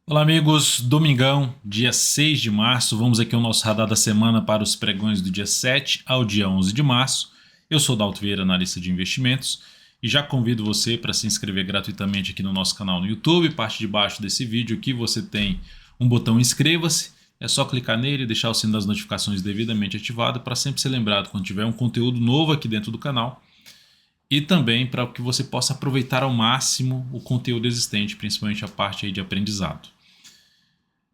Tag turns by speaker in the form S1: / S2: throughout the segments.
S1: Olá amigos, domingão, dia 6 de março, vamos aqui ao nosso radar da semana para os pregões do dia 7 ao dia 11 de março. Eu sou Dalto Vieira, analista de investimentos, e já convido você para se inscrever gratuitamente aqui no nosso canal no YouTube. Parte de baixo desse vídeo aqui você tem um botão inscreva-se, é só clicar nele e deixar o sino das notificações devidamente ativado para sempre ser lembrado quando tiver um conteúdo novo aqui dentro do canal. E também para que você possa aproveitar ao máximo o conteúdo existente, principalmente a parte aí de aprendizado.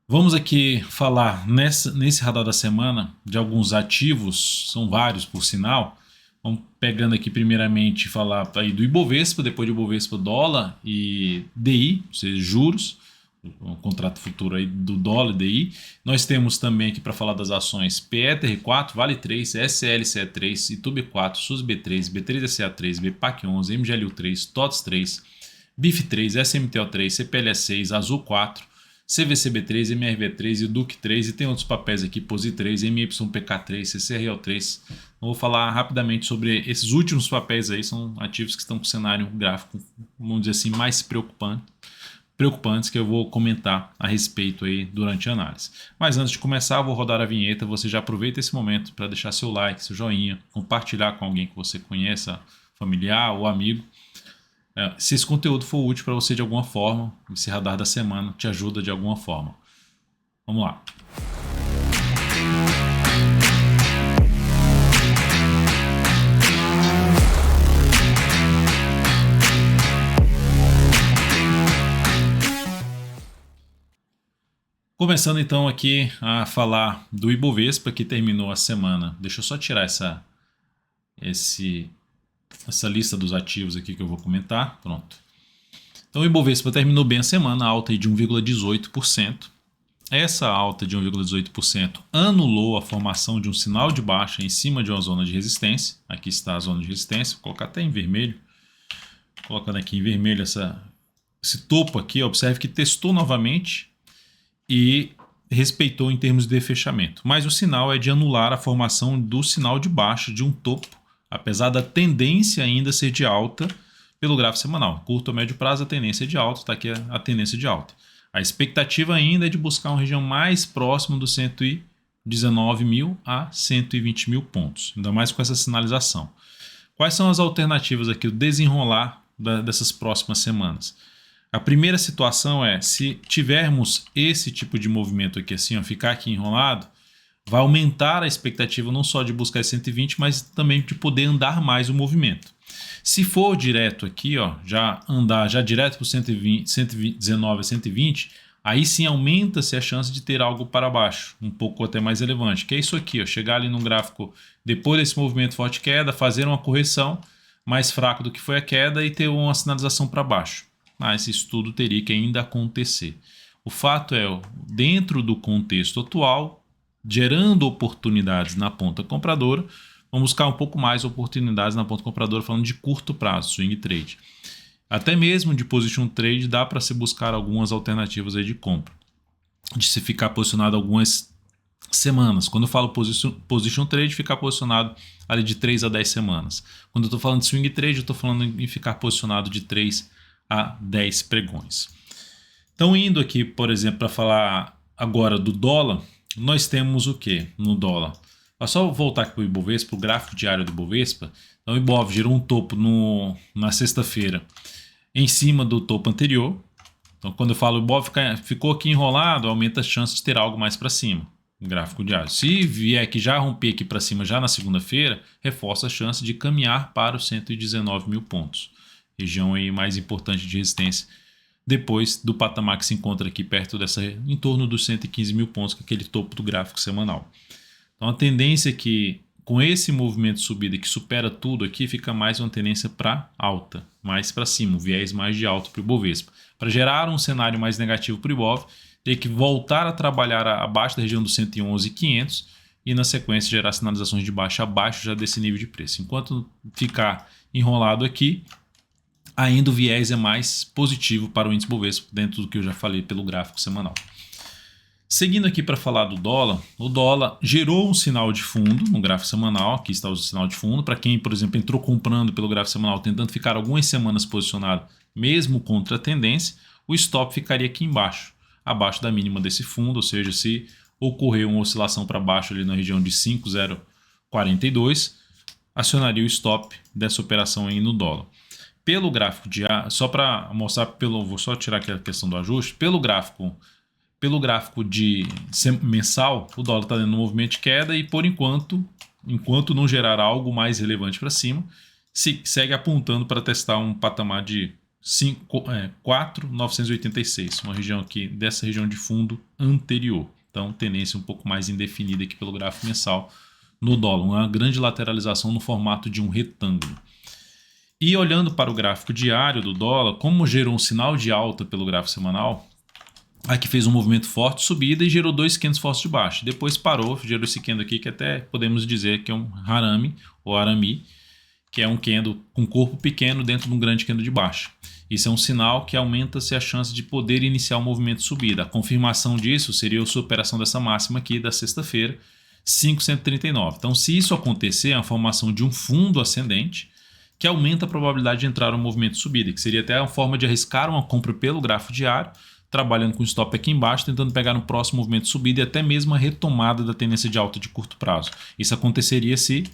S1: Vamos aqui falar nesse radar da semana de alguns ativos, são vários por sinal. Vamos pegando aqui primeiramente falar aí do Ibovespa, depois do Ibovespa dólar e DI, ou seja, juros, o contrato futuro aí do dólar e DI. Nós temos também aqui para falar das ações PETR4, Vale 3, SLCE3, Itube4, SUSB3, B3SA3, BPAC11, MGLU3, TOTS 3, BIF3, SMTO3, CPLE6, Azul 4, CVCB3, MRV3 e DUC3, e tem outros papéis aqui, POSI3, MYPK3, CCRL3. Eu vou falar rapidamente sobre esses últimos papéis aí, são ativos que estão com cenário gráfico, vamos dizer assim, mais preocupantes, que eu vou comentar a respeito aí durante a análise. Mas antes de começar, eu vou rodar a vinheta. Você já aproveita esse momento para deixar seu like, seu joinha, compartilhar com alguém que você conheça, familiar ou amigo. Se esse conteúdo for útil para você de alguma forma, esse radar da semana te ajuda de alguma forma. Vamos lá. Começando então aqui a falar do Ibovespa, que terminou a semana. Deixa eu só tirar essa lista dos ativos aqui que eu vou comentar. Pronto. Então o Ibovespa terminou bem a semana, alta de 1,18%. Essa alta de 1,18% anulou a formação de um sinal de baixa em cima de uma zona de resistência. Aqui está a zona de resistência, vou colocar até em vermelho. Colocando aqui em vermelho esse topo aqui, observe que testou novamente e respeitou em termos de fechamento. Mas o sinal é de anular a formação do sinal de baixa de um topo, apesar da tendência ainda ser de alta pelo gráfico semanal. Curto a médio prazo a tendência é de alta, está aqui a tendência de alta. A expectativa ainda é de buscar uma região mais próxima dos 119 mil a 120 mil pontos, ainda mais com essa sinalização. Quais são as alternativas aqui, o desenrolar dessas próximas semanas? A primeira situação é, se tivermos esse tipo de movimento aqui assim, ó, ficar aqui enrolado, vai aumentar a expectativa não só de buscar 120, mas também de poder andar mais o movimento. Se for direto aqui, ó, já direto para o 119 a 120, aí sim aumenta-se a chance de ter algo para baixo, um pouco até mais relevante, que é isso aqui, ó, chegar ali num gráfico depois desse movimento forte queda, fazer uma correção mais fraca do que foi a queda e ter uma sinalização para baixo. Mas isso tudo teria que ainda acontecer. O fato é, dentro do contexto atual, gerando oportunidades na ponta compradora, vamos buscar um pouco mais oportunidades na ponta compradora, falando de curto prazo, swing trade. Até mesmo de position trade dá para se buscar algumas alternativas aí de compra, de se ficar posicionado algumas semanas. Quando eu falo position trade, ficar posicionado ali de 3 a 10 semanas. Quando eu estou falando de swing trade, eu estou falando em ficar posicionado de 3 a 10 pregões. Então, indo aqui, por exemplo, para falar agora do dólar, nós temos o que no dólar? É só voltar aqui para o Ibovespa, para o gráfico diário do Ibovespa. Então, o Ibov gerou um topo na sexta-feira em cima do topo anterior. Então, quando eu falo o Ibov ficou aqui enrolado, aumenta a chance de ter algo mais para cima, no gráfico diário. Se vier que já romper aqui para cima já na segunda-feira, reforça a chance de caminhar para os 119 mil pontos. Região aí mais importante de resistência, depois do patamar que se encontra aqui perto em torno dos 115 mil pontos, que é aquele topo do gráfico semanal. Então a tendência é que com esse movimento de subida que supera tudo aqui, fica mais uma tendência para alta, mais para cima, um viés mais de alta para o Ibovespa. Para gerar um cenário mais negativo para o Ibov, tem que voltar a trabalhar abaixo da região dos 111.500 e na sequência gerar sinalizações de baixa abaixo já desse nível de preço. Enquanto ficar enrolado aqui, ainda o viés é mais positivo para o índice Bovespa, dentro do que eu já falei pelo gráfico semanal. Seguindo aqui para falar do dólar, o dólar gerou um sinal de fundo no gráfico semanal, aqui está o sinal de fundo, para quem, por exemplo, entrou comprando pelo gráfico semanal, tentando ficar algumas semanas posicionado, mesmo contra a tendência, o stop ficaria aqui embaixo. abaixo da mínima desse fundo, ou seja, se ocorrer uma oscilação para baixo ali na região de 5,042, acionaria o stop dessa operação aí no dólar. Pelo gráfico diário, só para mostrar, vou só tirar aqui a questão do ajuste, pelo gráfico de mensal, o dólar está dando um movimento de queda e por enquanto não gerar algo mais relevante para cima, segue apontando para testar um patamar de 4.986, uma região aqui dessa região de fundo anterior. Então, tendência um pouco mais indefinida aqui pelo gráfico mensal no dólar, uma grande lateralização no formato de um retângulo. E olhando para o gráfico diário do dólar, como gerou um sinal de alta pelo gráfico semanal, aqui fez um movimento forte de subida e gerou dois candles fortes de baixa. Depois parou, gerou esse candle aqui que até podemos dizer que é um harami ou arami, que é um candle com corpo pequeno dentro de um grande candle de baixa. Isso é um sinal que aumenta-se a chance de poder iniciar um movimento de subida. A confirmação disso seria a superação dessa máxima aqui da sexta-feira, 539. Então, se isso acontecer, é a formação de um fundo ascendente que aumenta a probabilidade de entrar um movimento de subida, que seria até uma forma de arriscar uma compra pelo gráfico diário, trabalhando com o stop aqui embaixo, tentando pegar no próximo movimento de subida e até mesmo a retomada da tendência de alta de curto prazo. Isso aconteceria se,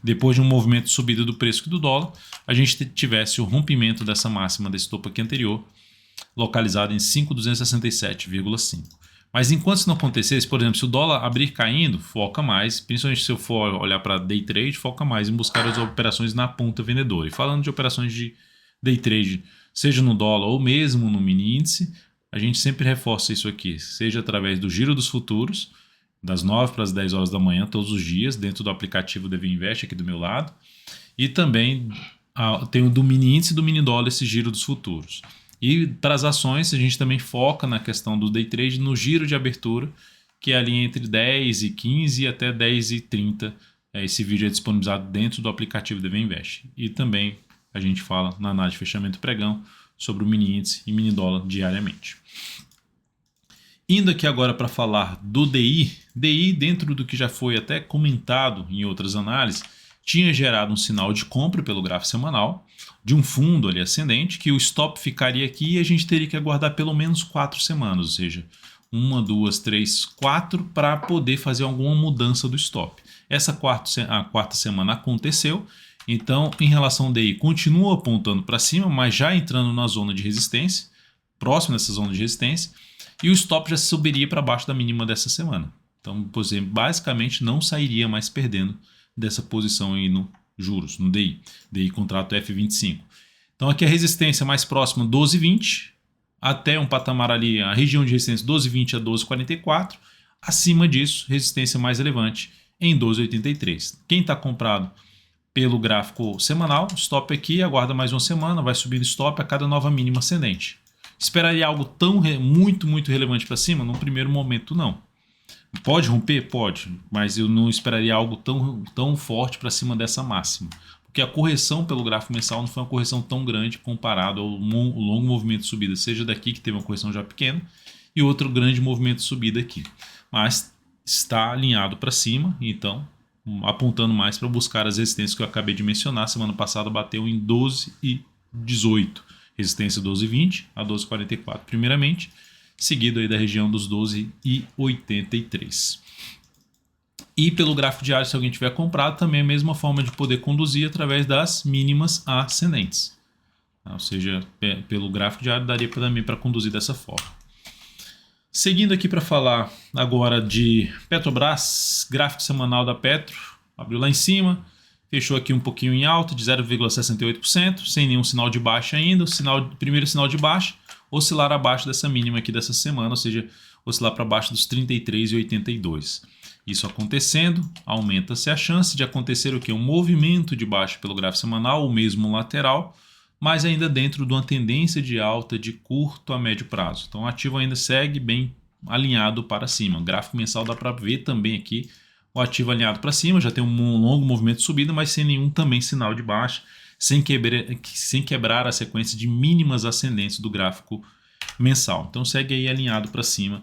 S1: depois de um movimento de subida do preço do dólar, a gente tivesse o rompimento dessa máxima desse topo aqui anterior, localizado em 5.267,5. Mas enquanto isso não acontecesse, por exemplo, se o dólar abrir caindo, foca mais, principalmente se eu for olhar para day trade, foca mais em buscar as operações na ponta vendedora. E falando de operações de day trade, seja no dólar ou mesmo no mini índice, a gente sempre reforça isso aqui, seja através do giro dos futuros, das 9 para as 10 horas da manhã, todos os dias, dentro do aplicativo DV Invest aqui do meu lado. E também tem o do mini índice e do mini dólar, esse giro dos futuros. E para as ações, a gente também foca na questão do day trade no giro de abertura, que é ali entre 10 e 15 até 10 e 30. Esse vídeo é disponibilizado dentro do aplicativo DV Invest. E também a gente fala na análise de fechamento pregão sobre o mini índice e mini dólar diariamente. Indo aqui agora para falar do DI, dentro do que já foi até comentado em outras análises, tinha gerado um sinal de compra pelo gráfico semanal, de um fundo ali ascendente, que o stop ficaria aqui e a gente teria que aguardar pelo menos 4 semanas, ou seja, 1, 2, 3, 4, para poder fazer alguma mudança do stop. Essa quarta semana aconteceu, então em relação ao DI continua apontando para cima, mas já entrando na zona de resistência, próximo dessa zona de resistência, e o stop já subiria para baixo da mínima dessa semana. Então, por exemplo, basicamente não sairia mais perdendo dessa posição aí no juros, no DI contrato F25. Então aqui a resistência mais próxima 12,20 até um patamar ali, a região de resistência 12,20 a 12,44. Acima disso, resistência mais relevante em 12,83. Quem está comprado pelo gráfico semanal, stop aqui, aguarda mais uma semana, vai subindo stop a cada nova mínima ascendente. Esperaria algo muito relevante para cima? Num primeiro momento, não. Pode romper? Pode, mas eu não esperaria algo tão forte para cima dessa máxima. Porque a correção pelo gráfico mensal não foi uma correção tão grande comparado ao longo movimento de subida, seja daqui que teve uma correção já pequena e outro grande movimento de subida aqui. Mas está alinhado para cima, então apontando mais para buscar as resistências que eu acabei de mencionar. Semana passada bateu em 12,18. Resistência 12,20 a 12,44 primeiramente, seguido aí da região dos 12,83. E pelo gráfico diário, se alguém tiver comprado, também é a mesma forma de poder conduzir através das mínimas ascendentes. Ou seja, pelo gráfico diário daria também para conduzir dessa forma. Seguindo aqui para falar agora de Petrobras, gráfico semanal da Petro, abriu lá em cima, fechou aqui um pouquinho em alta de 0,68%, sem nenhum sinal de baixa ainda. O primeiro sinal de baixa, oscilar abaixo dessa mínima aqui dessa semana, ou seja, oscilar para baixo dos 33,82. Isso acontecendo, aumenta-se a chance de acontecer o quê? Um movimento de baixa pelo gráfico semanal, ou mesmo lateral, mas ainda dentro de uma tendência de alta de curto a médio prazo. Então o ativo ainda segue bem alinhado para cima. O gráfico mensal dá para ver também aqui o ativo alinhado para cima, já tem um longo movimento de subida, mas sem nenhum também sinal de baixa, sem quebrar a sequência de mínimas ascendentes do gráfico mensal. Então segue aí alinhado para cima.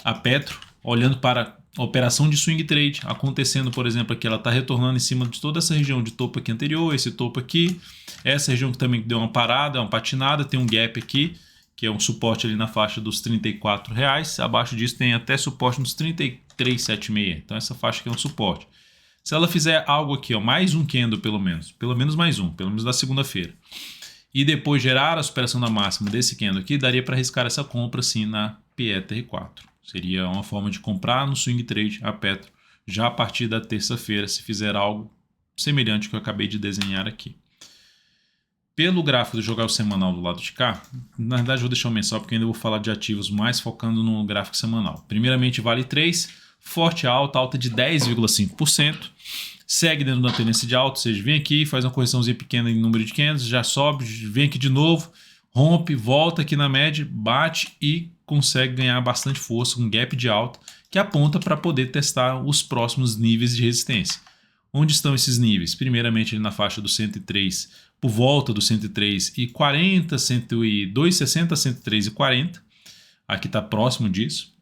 S1: A Petro, olhando para a operação de swing trade, acontecendo, por exemplo, aqui, ela está retornando em cima de toda essa região de topo aqui anterior, esse topo aqui, essa região que também deu uma parada, uma patinada, tem um gap aqui, que é um suporte ali na faixa dos R$ 34,00. Abaixo disso tem até suporte nos 33,76. Então essa faixa aqui é um suporte. Se ela fizer algo aqui, ó, mais um candle pelo menos mais um, pelo menos da segunda-feira, e depois gerar a superação da máxima desse candle aqui, daria para arriscar essa compra sim na PETR4. Seria uma forma de comprar no swing trade a Petro já a partir da terça-feira, se fizer algo semelhante ao que eu acabei de desenhar aqui. Pelo gráfico do jogar semanal do lado de cá, na verdade vou deixar um mensal porque ainda vou falar de ativos mais focando no gráfico semanal. Primeiramente, Vale 3, forte alta de 10,5%, segue dentro da tendência de alta, ou seja, vem aqui, faz uma correçãozinha pequena em número de candles, já sobe, vem aqui de novo, rompe, volta aqui na média, bate e consegue ganhar bastante força, um gap de alta que aponta para poder testar os próximos níveis de resistência. Onde estão esses níveis? Primeiramente ali na faixa do 103, por volta do 103,40, 102,60, 103,40. Aqui está próximo disso.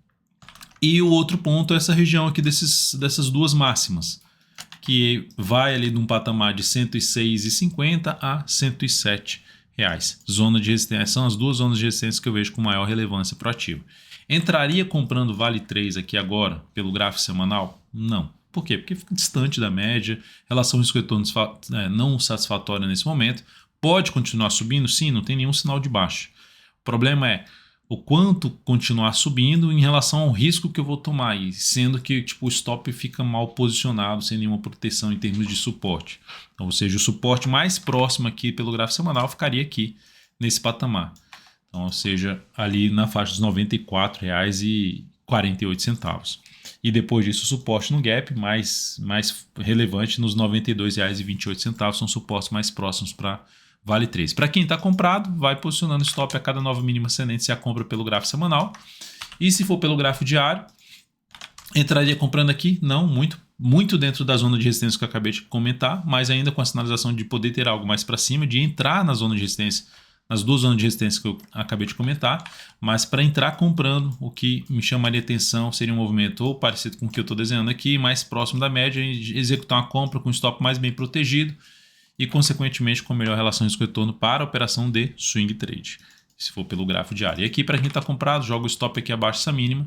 S1: E o outro ponto é essa região aqui dessas duas máximas, que vai ali num patamar de 106,50 a R$ 107. Zona de resistência, são as duas zonas de resistência que eu vejo com maior relevância para o ativo. Entraria comprando Vale 3 aqui agora, pelo gráfico semanal? Não. Por quê? Porque fica distante da média, relação risco-retorno não satisfatória nesse momento. Pode continuar subindo? Sim, não tem nenhum sinal de baixa. O problema é o quanto continuar subindo em relação ao risco que eu vou tomar, e sendo que tipo, o stop fica mal posicionado, sem nenhuma proteção em termos de suporte. Então, ou seja, o suporte mais próximo aqui pelo gráfico semanal ficaria aqui nesse patamar. Então, ou seja, ali na faixa dos R$ 94,48. E depois disso, o suporte no gap mais relevante nos R$ 92,28, são suportes mais próximos para Vale 3. Para quem está comprado, vai posicionando stop a cada nova mínima ascendente se a compra pelo gráfico semanal. E se for pelo gráfico diário, entraria comprando aqui? Não, muito dentro da zona de resistência que eu acabei de comentar, mas ainda com a sinalização de poder ter algo mais para cima, de entrar na zona de resistência, nas duas zonas de resistência que eu acabei de comentar, mas para entrar comprando, o que me chamaria atenção seria um movimento ou parecido com o que eu estou desenhando aqui, mais próximo da média, e executar uma compra com stop mais bem protegido e, consequentemente, com melhor relação risco-retorno para a operação de swing trade, se for pelo gráfico diário. E aqui, para quem está comprado, joga o stop aqui abaixo dessa mínima,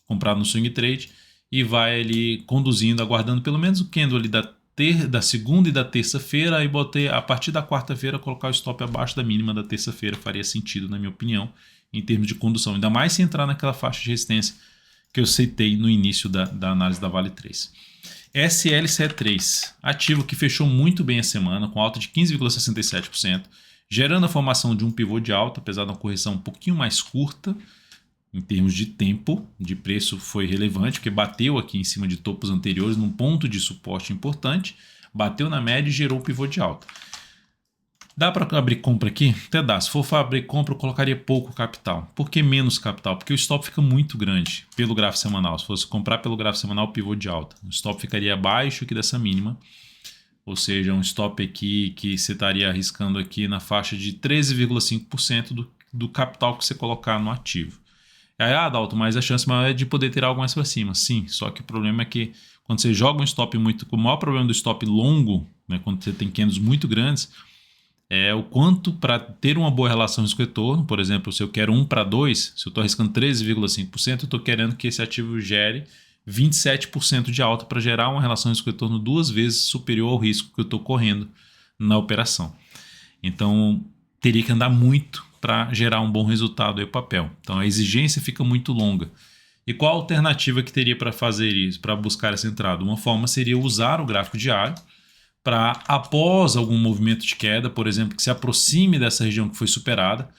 S1: comprado no swing trade, e vai ali conduzindo, aguardando pelo menos o candle ali da segunda e da terça-feira, e botei a partir da quarta-feira colocar o stop abaixo da mínima da terça-feira faria sentido, na minha opinião, em termos de condução, ainda mais se entrar naquela faixa de resistência que eu citei no início da análise da Vale 3. SLC3, ativo que fechou muito bem a semana, com alta de 15,67%, gerando a formação de um pivô de alta, apesar de uma correção um pouquinho mais curta. Em termos de tempo, de preço foi relevante, porque bateu aqui em cima de topos anteriores, num ponto de suporte importante, bateu na média e gerou o pivô de alta. Dá para abrir compra aqui? Até dá. Se for abrir compra, eu colocaria pouco capital. Por que menos capital? Porque o stop fica muito grande pelo gráfico semanal. Se fosse comprar pelo gráfico semanal, o pivô de alta, o stop ficaria abaixo aqui dessa mínima. Ou seja, um stop aqui que você estaria arriscando aqui na faixa de 13,5% do capital que você colocar no ativo. Aí, Adalto, mas a chance maior é de poder ter algo mais para cima. Sim, só que o problema é que quando você joga um stop muito... O maior problema do stop longo, né, quando você tem candles muito grandes, é o quanto para ter uma boa relação risco-retorno. Por exemplo, se eu quero 1:2, se eu estou arriscando 13,5%, eu estou querendo que esse ativo gere 27% de alta para gerar uma relação risco-retorno 2 vezes superior ao risco que eu estou correndo na operação. Então, teria que andar muito para gerar um bom resultado aí no papel. Então, a exigência fica muito longa. E qual a alternativa que teria para fazer isso, para buscar essa entrada? Uma forma seria usar o gráfico diário para, após algum movimento de queda, por exemplo, que se aproxime dessa região que foi superada,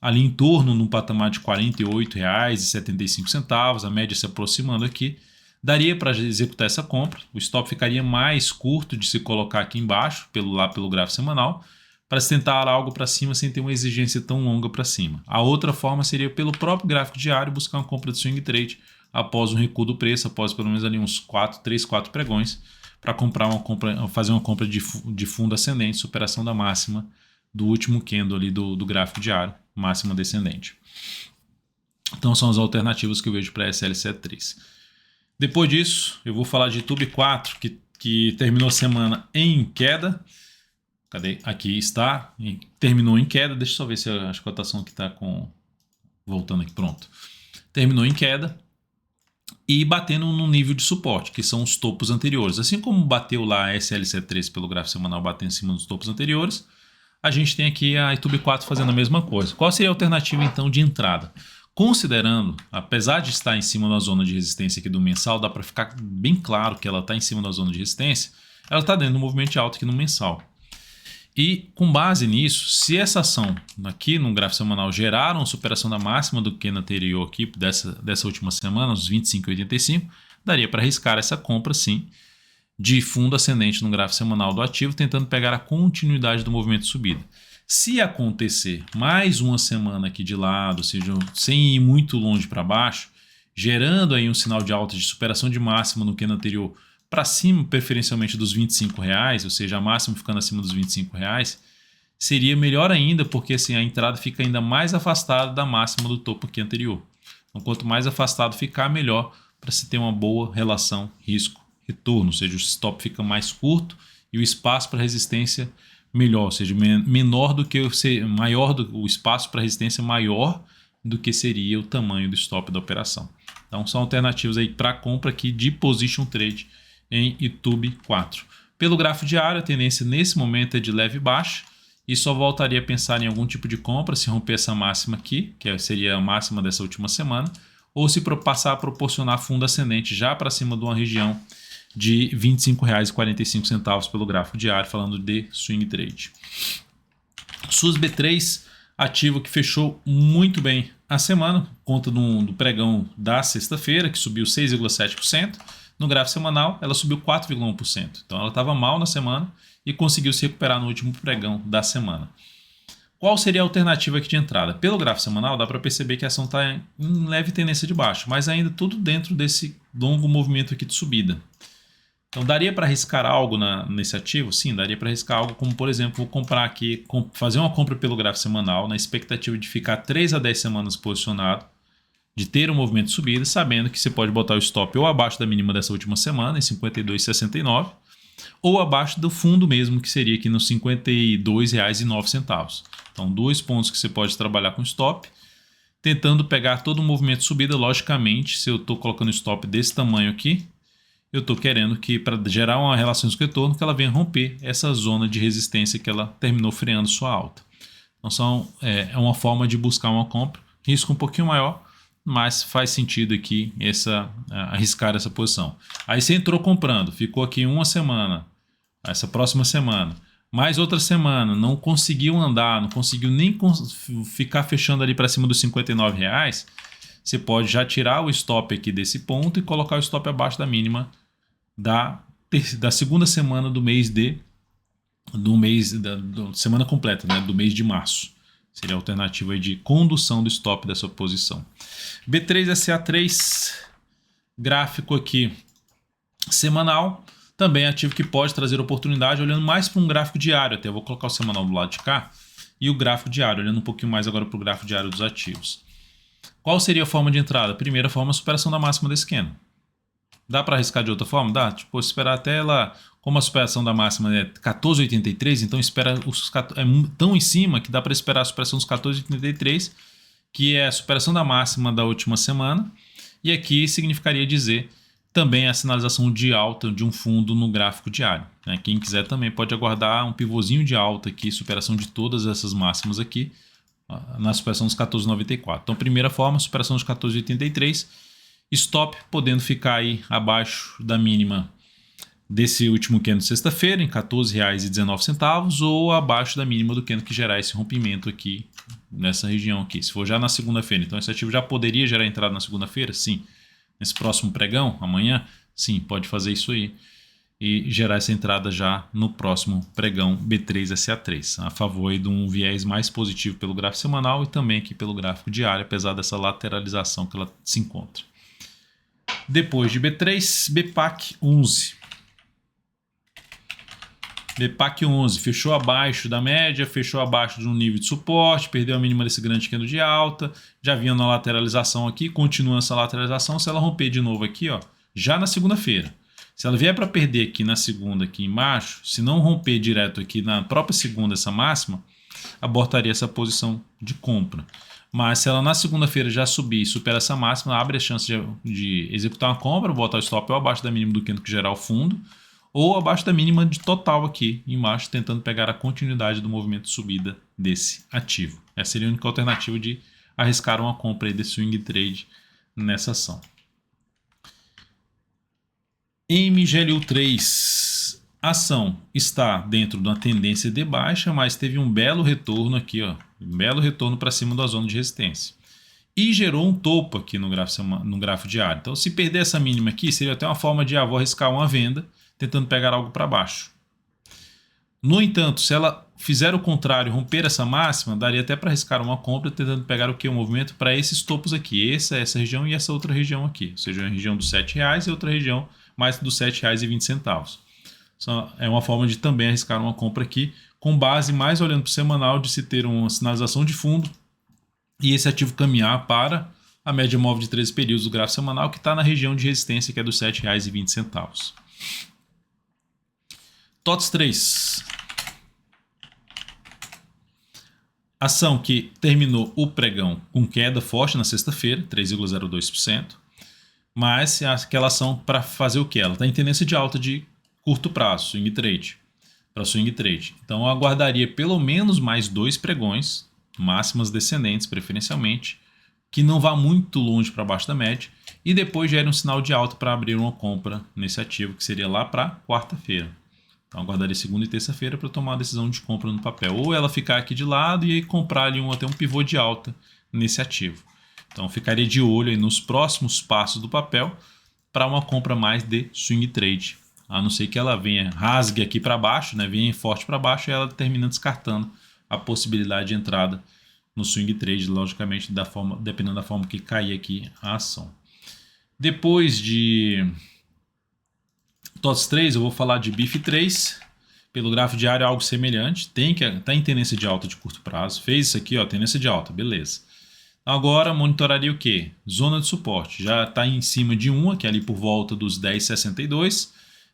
S1: ali em torno no patamar de R$ 48,75, a média se aproximando aqui, daria para executar essa compra. O stop ficaria mais curto de se colocar aqui embaixo, pelo gráfico semanal, para se tentar algo para cima sem ter uma exigência tão longa para cima. A outra forma seria pelo próprio gráfico diário buscar uma compra de swing trade após um recuo do preço, após pelo menos ali uns 3, 4 pregões, para fazer uma compra de fundo ascendente, superação da máxima do último candle ali do gráfico diário, máxima descendente. Então são as alternativas que eu vejo para SLC3. Depois disso, eu vou falar de Tube 4, que terminou a semana em queda. Cadê? Aqui está. Terminou em queda. Deixa eu só ver se a cotação aqui está com voltando aqui, pronto. Terminou em queda e batendo no nível de suporte, que são os topos anteriores. Assim como bateu lá a SLC3 pelo gráfico semanal batendo em cima dos topos anteriores, a gente tem aqui a YouTube 4 fazendo a mesma coisa. Qual seria a alternativa então de entrada? Considerando, apesar de estar em cima da zona de resistência aqui do mensal, dá para ficar bem claro que ela está em cima da zona de resistência, ela está dentro do movimento de alta aqui no mensal. E com base nisso, se essa ação aqui no gráfico semanal gerar uma superação da máxima do que na anterior aqui, dessa última semana, os 25,85, daria para arriscar essa compra sim, de fundo ascendente no gráfico semanal do ativo, tentando pegar a continuidade do movimento de subida. Se acontecer mais uma semana aqui de lado, ou seja, sem ir muito longe para baixo, gerando aí um sinal de alta de superação de máxima no que no anterior, para cima preferencialmente dos R$25, ou seja, a máxima ficando acima dos R$25, seria melhor ainda, porque assim, a entrada fica ainda mais afastada da máxima do topo aqui anterior. Então, quanto mais afastado ficar, melhor para se ter uma boa relação risco-retorno, ou seja, o stop fica mais curto e o espaço para resistência melhor, ou seja, menor do que o espaço para resistência maior do que seria o tamanho do stop da operação. Então, são alternativas aí para compra aqui de position trade em YouTube 4. Pelo gráfico diário, a tendência nesse momento é de leve baixa e só voltaria a pensar em algum tipo de compra se romper essa máxima aqui, que seria a máxima dessa última semana, ou se passar a proporcionar fundo ascendente já para cima de uma região de R$ 25,45 pelo gráfico diário, falando de swing trade. SUSB3, ativo que fechou muito bem a semana, conta do pregão da sexta-feira, que subiu 6,7%. No gráfico semanal, ela subiu 4,1%. Então, ela estava mal na semana e conseguiu se recuperar no último pregão da semana. Qual seria a alternativa aqui de entrada? Pelo gráfico semanal, dá para perceber que a ação está em leve tendência de baixo, mas ainda tudo dentro desse longo movimento aqui de subida. Então, daria para arriscar algo nesse ativo? Sim, daria para arriscar algo como, por exemplo, vou comprar aqui, fazer uma compra pelo gráfico semanal na expectativa de ficar 3 a 10 semanas posicionado, de ter um movimento de subida, sabendo que você pode botar o stop ou abaixo da mínima dessa última semana, em 52,69, ou abaixo do fundo mesmo, que seria aqui nos R$ 52,09. Então, 2 pontos que você pode trabalhar com stop, tentando pegar todo o movimento de subida. Logicamente, se eu estou colocando stop desse tamanho aqui, eu estou querendo que, para gerar uma relação de retorno, que ela venha romper essa zona de resistência que ela terminou freando sua alta. Então, é uma forma de buscar uma compra, risco um pouquinho maior, mas faz sentido aqui arriscar essa posição. Aí você entrou comprando, ficou aqui uma semana, essa próxima semana, mais outra semana, não conseguiu andar, não conseguiu nem ficar fechando ali para cima dos R$ 59,00, você pode já tirar o stop aqui desse ponto e colocar o stop abaixo da mínima da segunda semana da semana completa, né, do mês de março. Seria a alternativa aí de condução do stop dessa posição. B3SA3, gráfico aqui semanal, também ativo que pode trazer oportunidade, olhando mais para um gráfico diário. Até eu vou colocar o semanal do lado de cá e o gráfico diário, olhando um pouquinho mais agora para o gráfico diário dos ativos. Qual seria a forma de entrada? Primeira forma, a superação da máxima desse candle. Dá para arriscar de outra forma? Dá. Tipo, esperar até ela, como a superação da máxima é 14,83, então espera é tão em cima que dá para esperar a superação dos 14,83, que é a superação da máxima da última semana. E aqui significaria dizer também a sinalização de alta de um fundo no gráfico diário. Né? Quem quiser também pode aguardar um pivôzinho de alta aqui, superação de todas essas máximas aqui, na superação dos 14,94. Então, primeira forma, superação dos 14,83, stop podendo ficar aí abaixo da mínima desse último candle de sexta-feira, em R$ 14,19, ou abaixo da mínima do candle que gerar esse rompimento aqui, nessa região aqui. Se for já na segunda-feira, então esse ativo já poderia gerar entrada na segunda-feira? Sim. Nesse próximo pregão, amanhã? Sim, pode fazer isso aí e gerar essa entrada já no próximo pregão B3SA3, a favor aí de um viés mais positivo pelo gráfico semanal e também aqui pelo gráfico diário, apesar dessa lateralização que ela se encontra. Depois de B3, BPAC 11. BPAC 11 fechou abaixo da média, fechou abaixo de um nível de suporte, perdeu a mínima desse grande candle de alta, já vinha na lateralização aqui, continua essa lateralização. Se ela romper de novo aqui, ó, já na segunda-feira, se ela vier para perder aqui na segunda, aqui embaixo, se não romper direto aqui na própria segunda essa máxima, abortaria essa posição de compra. Mas se ela na segunda-feira já subir e supera essa máxima, abre a chance de executar uma compra, botar o stop ou abaixo da mínima do candle que gerar o fundo, ou abaixo da mínima de total aqui embaixo, tentando pegar a continuidade do movimento de subida desse ativo. Essa seria a única alternativa de arriscar uma compra aí de swing trade nessa ação. MGLU3, a ação está dentro de uma tendência de baixa, mas teve um belo retorno aqui, ó, um belo retorno para cima da zona de resistência. E gerou um topo aqui no gráfico diário. Então, se perder essa mínima aqui, seria até uma forma de vou arriscar uma venda, tentando pegar algo para baixo. No entanto, se ela fizer o contrário, romper essa máxima, daria até para arriscar uma compra, tentando pegar o que? O movimento para esses topos aqui, essa região e essa outra região aqui. Ou seja, a região dos R$7 e outra região mais dos R$7,20. É uma forma de também arriscar uma compra aqui, com base mais olhando para o semanal, de se ter uma sinalização de fundo e esse ativo caminhar para a média móvel de 13 períodos do gráfico semanal, que está na região de resistência, que é dos R$7,20. TOTS 3. Ação que terminou o pregão com queda forte na sexta-feira, 3,02%. Mas é aquela ação para fazer o que? Ela está em tendência de alta de curto prazo, swing trade. Para swing trade. Então eu aguardaria pelo menos mais 2 pregões, máximas descendentes preferencialmente, que não vá muito longe para baixo da média, e depois gere um sinal de alta para abrir uma compra nesse ativo, que seria lá para quarta-feira. Então aguardaria segunda e terça-feira para tomar a decisão de compra no papel. Ou ela ficar aqui de lado e aí comprar ali até um pivô de alta nesse ativo. Então ficaria de olho aí nos próximos passos do papel para uma compra mais de swing trade. A não ser que ela venha, rasgue aqui para baixo, né, venha forte para baixo, e ela termina descartando a possibilidade de entrada no swing trade, logicamente dependendo da forma que cair aqui a ação. Depois de TOTS 3, eu vou falar de BIF3. Pelo gráfico diário é algo semelhante, está em tendência de alta de curto prazo, fez isso aqui, ó, tendência de alta, beleza. Agora monitoraria o que? Zona de suporte, já está em cima de uma, que é ali por volta dos 10,62,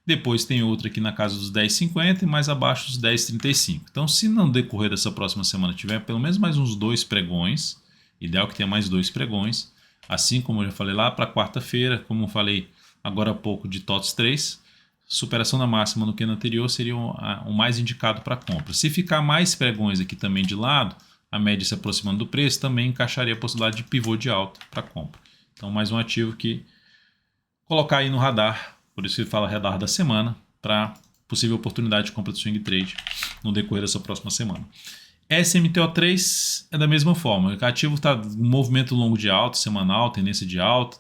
S1: depois tem outra aqui na casa dos 10,50 e mais abaixo dos 10,35. Então, se no decorrer dessa próxima semana tiver pelo menos mais uns 2 pregões, ideal que tenha mais 2 pregões, assim como eu já falei lá para quarta-feira, como eu falei agora há pouco de TOTS 3, superação da máxima no que no anterior seria o mais indicado para compra. Se ficar mais pregões aqui também de lado, a média se aproximando do preço, também encaixaria a possibilidade de pivô de alta para compra. Então, mais um ativo que colocar aí no radar, por isso que fala radar da semana, para possível oportunidade de compra de swing trade no decorrer dessa próxima semana. SMTO3 é da mesma forma, o ativo está em movimento longo de alta, semanal, tendência de alta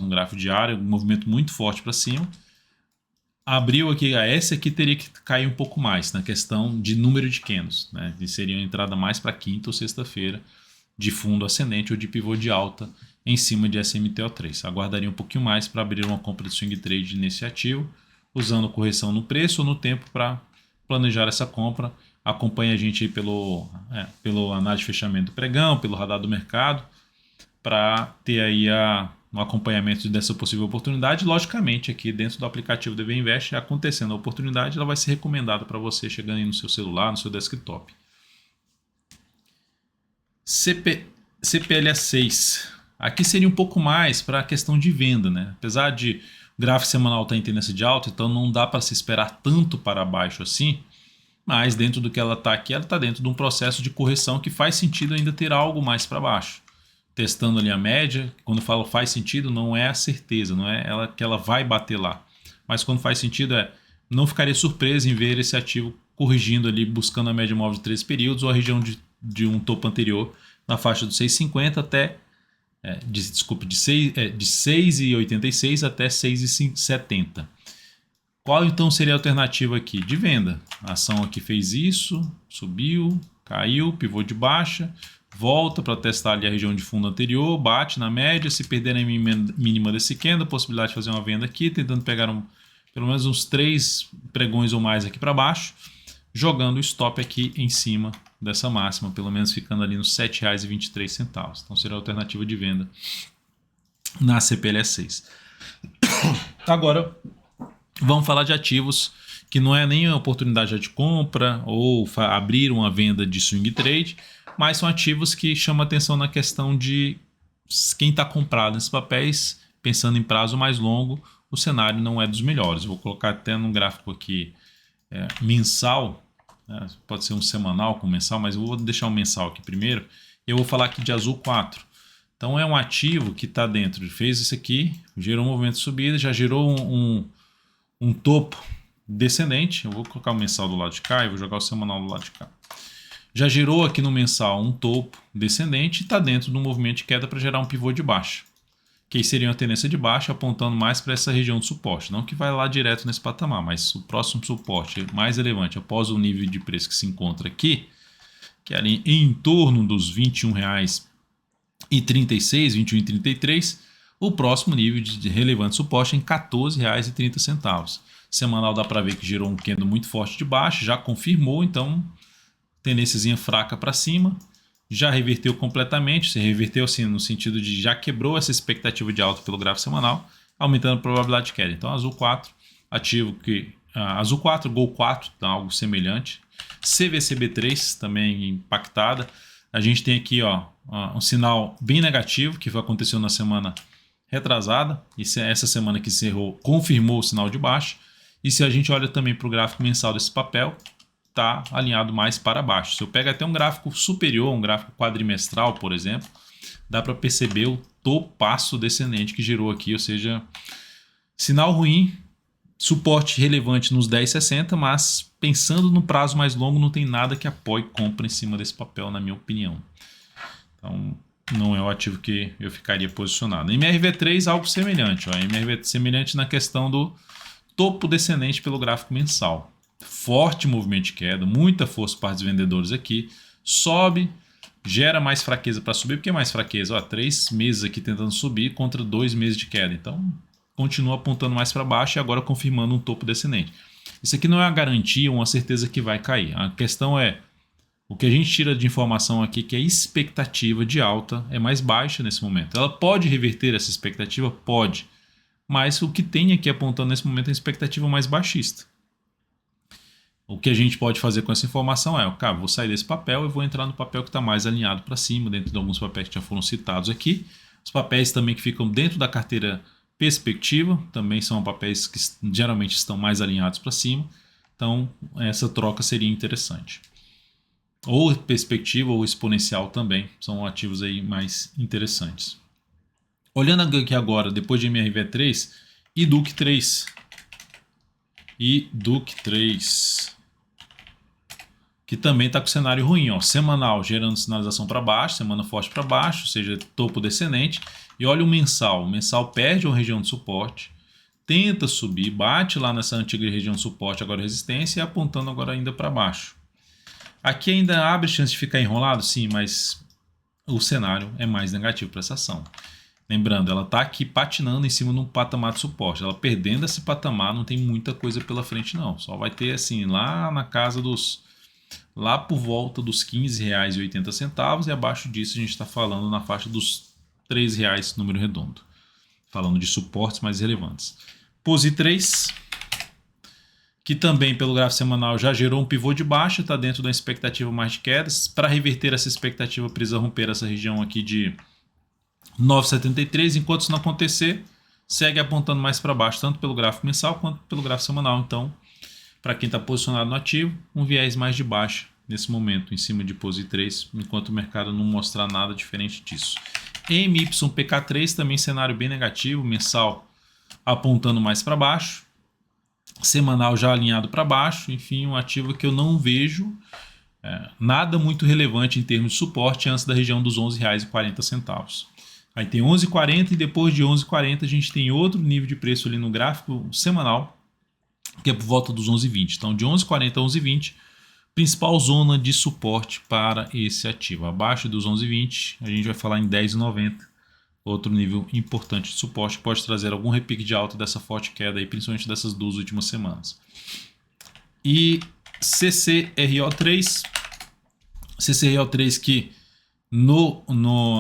S1: no gráfico diário, um movimento muito forte para cima. Abriu aqui, essa aqui teria que cair um pouco mais na questão de número de candles, né? E seria uma entrada mais para quinta ou sexta-feira de fundo ascendente ou de pivô de alta em cima de SMTO3. Aguardaria um pouquinho mais para abrir uma compra de swing trade nesse ativo, usando correção no preço ou no tempo para planejar essa compra. Acompanhe a gente aí pelo análise de fechamento do pregão, pelo radar do mercado, para ter aí no acompanhamento dessa possível oportunidade. Logicamente, aqui dentro do aplicativo DV Invest, acontecendo a oportunidade, ela vai ser recomendada para você chegando aí no seu celular, no seu desktop. CPLA6. Aqui seria um pouco mais para a questão de venda, né? Apesar de o gráfico semanal estar em tendência de alta, então não dá para se esperar tanto para baixo assim, mas dentro do que ela está aqui, ela está dentro de um processo de correção que faz sentido ainda ter algo mais para baixo. Testando ali a média, quando eu falo faz sentido, não é a certeza, não é que ela vai bater lá. Mas quando faz sentido não ficaria surpreso em ver esse ativo corrigindo ali, buscando a média móvel de 13 períodos ou a região de um topo anterior na faixa dos 6,50 até, de 6,86 até 6,70. Qual então seria a alternativa aqui? De venda. A ação aqui fez isso, subiu, caiu, pivô de baixa, volta para testar ali a região de fundo anterior, bate na média, se perder a mínima desse candle, possibilidade de fazer uma venda aqui, tentando pegar pelo menos uns 3 pregões ou mais aqui para baixo, jogando o stop aqui em cima dessa máxima, pelo menos ficando ali nos R$ 7,23. Então seria a alternativa de venda na CPLA6. Agora vamos falar de ativos que não é nem a oportunidade de compra ou abrir uma venda de swing trade, mas são ativos que chamam atenção na questão de quem está comprado nesses papéis, pensando em prazo mais longo, o cenário não é dos melhores. Vou colocar até num gráfico aqui mensal, né? Pode ser um semanal com mensal, mas eu vou deixar um mensal aqui primeiro. Eu vou falar aqui de Azul 4. Então é um ativo que está dentro, fez isso aqui, gerou um movimento de subida, já gerou um topo descendente. Eu vou colocar o mensal do lado de cá e vou jogar o semanal do lado de cá. Já gerou aqui no mensal um topo descendente e está dentro do movimento de queda para gerar um pivô de baixa, que seria uma tendência de baixa apontando mais para essa região de suporte. Não que vai lá direto nesse patamar, mas o próximo suporte mais relevante após o nível de preço que se encontra aqui, que é ali em torno dos R$ 21,36, R$ 21,33, o próximo nível de relevante suporte é em R$ 14,30. Semanal dá para ver que gerou um candle muito forte de baixa, já confirmou, então tendênciazinha fraca para cima, já reverteu completamente, se reverteu assim no sentido de já quebrou essa expectativa de alta pelo gráfico semanal, aumentando a probabilidade de queda. Então Azul 4, ativo que Azul 4, Gol 4, tá algo semelhante. CVCB3 também impactada. A gente tem aqui um sinal bem negativo que aconteceu na semana retrasada, e essa semana que encerrou confirmou o sinal de baixa. E se a gente olha também para o gráfico mensal desse papel, está alinhado mais para baixo. Se eu pego até um gráfico superior, um gráfico quadrimestral, por exemplo, dá para perceber o topaço descendente que gerou aqui, ou seja, sinal ruim, suporte relevante nos 10,60, mas pensando no prazo mais longo, não tem nada que apoie compra em cima desse papel, na minha opinião. Então, não é o ativo que eu ficaria posicionado. MRV3, algo semelhante. MRV semelhante na questão do topo descendente pelo gráfico mensal. Forte movimento de queda, muita força para os vendedores aqui, sobe, gera mais fraqueza para subir. Por que mais fraqueza? 3 meses aqui tentando subir contra 2 meses de queda, então continua apontando mais para baixo e agora confirmando um topo descendente. Isso aqui não é uma garantia ou uma certeza que vai cair, a questão é o que a gente tira de informação aqui, que a expectativa de alta é mais baixa nesse momento. Ela pode reverter essa expectativa? Pode, mas o que tem aqui apontando nesse momento é a expectativa mais baixista. O que a gente pode fazer com essa informação é, cara, vou sair desse papel e vou entrar no papel que está mais alinhado para cima, dentro de alguns papéis que já foram citados aqui. Os papéis também que ficam dentro da carteira perspectiva, também são papéis que geralmente estão mais alinhados para cima. Então, essa troca seria interessante. Ou perspectiva ou exponencial também, são ativos aí mais interessantes. Olhando aqui agora, depois de MRV3, e DUC 3. E DUC 3, que também está com cenário ruim, semanal gerando sinalização para baixo, semana forte para baixo, ou seja, topo descendente. E olha o mensal perde uma região de suporte, tenta subir, bate lá nessa antiga região de suporte, agora resistência, e apontando agora ainda para baixo. Aqui ainda abre chance de ficar enrolado, sim, mas o cenário é mais negativo para essa ação. Lembrando, ela está aqui patinando em cima de um patamar de suporte. Ela perdendo esse patamar, não tem muita coisa pela frente não. Só vai ter assim, lá na casa dos... lá por volta dos R$ 15,80 e abaixo disso a gente está falando na faixa dos R$ 3,00, número redondo. Falando de suportes mais relevantes. POSI 3, que também pelo gráfico semanal já gerou um pivô de baixa, está dentro da expectativa mais de quedas. Para reverter essa expectativa, precisa romper essa região aqui de 9,73. Enquanto isso não acontecer, segue apontando mais para baixo, tanto pelo gráfico mensal quanto pelo gráfico semanal. Então, para quem está posicionado no ativo, um viés mais de baixa nesse momento, em cima de POSI 3, enquanto o mercado não mostrar nada diferente disso. MYPK3 também cenário bem negativo, mensal apontando mais para baixo, semanal já alinhado para baixo, enfim, um ativo que eu não vejo nada muito relevante em termos de suporte antes da região dos R$ 11,40. Aí tem 11,40 e depois de 11,40 a gente tem outro nível de preço ali no gráfico semanal, que é por volta dos 11,20. Então de 11,40 a 11,20, principal zona de suporte para esse ativo. Abaixo dos 11,20 a gente vai falar em 10,90. Outro nível importante de suporte, pode trazer algum repique de alta dessa forte queda, aí, principalmente dessas 2 últimas semanas. E CCRO3 que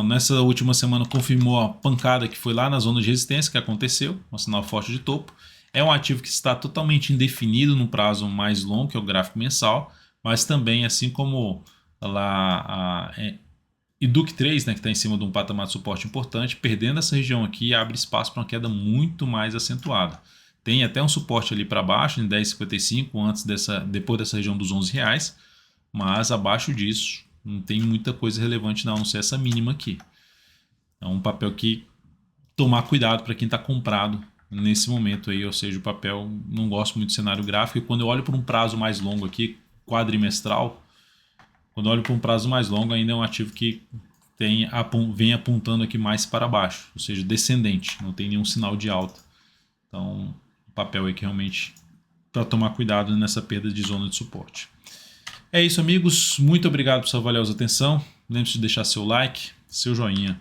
S1: nessa última semana confirmou a pancada que foi lá na zona de resistência que aconteceu, um sinal forte de topo. É um ativo que está totalmente indefinido no prazo mais longo, que é o gráfico mensal, mas também, assim como lá e Duke 3, né, que está em cima de um patamar de suporte importante, perdendo essa região aqui, abre espaço para uma queda muito mais acentuada. Tem até um suporte ali para baixo, em 10,55, depois dessa região dos R$ 11, mas abaixo disso não tem muita coisa relevante não ser essa mínima aqui. É um papel que tomar cuidado para quem está comprado nesse momento aí, ou seja, o papel, não gosto muito do cenário gráfico, e quando eu olho por um prazo mais longo aqui, quadrimestral, quando eu olho por um prazo mais longo, ainda é um ativo que vem apontando aqui mais para baixo, ou seja, descendente, não tem nenhum sinal de alta. Então, o papel aí que realmente para tomar cuidado nessa perda de zona de suporte. É isso, amigos. Muito obrigado por sua valiosa atenção. Lembre-se de deixar seu like, seu joinha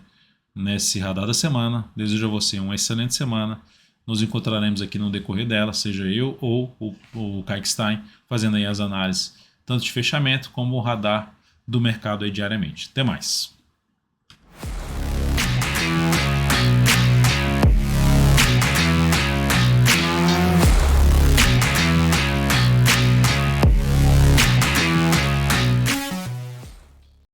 S1: nesse radar da semana. Desejo a você uma excelente semana. Nos encontraremos aqui no decorrer dela, seja eu ou o Kaique Stein, fazendo aí as análises tanto de fechamento como o radar do mercado aí diariamente. Até mais.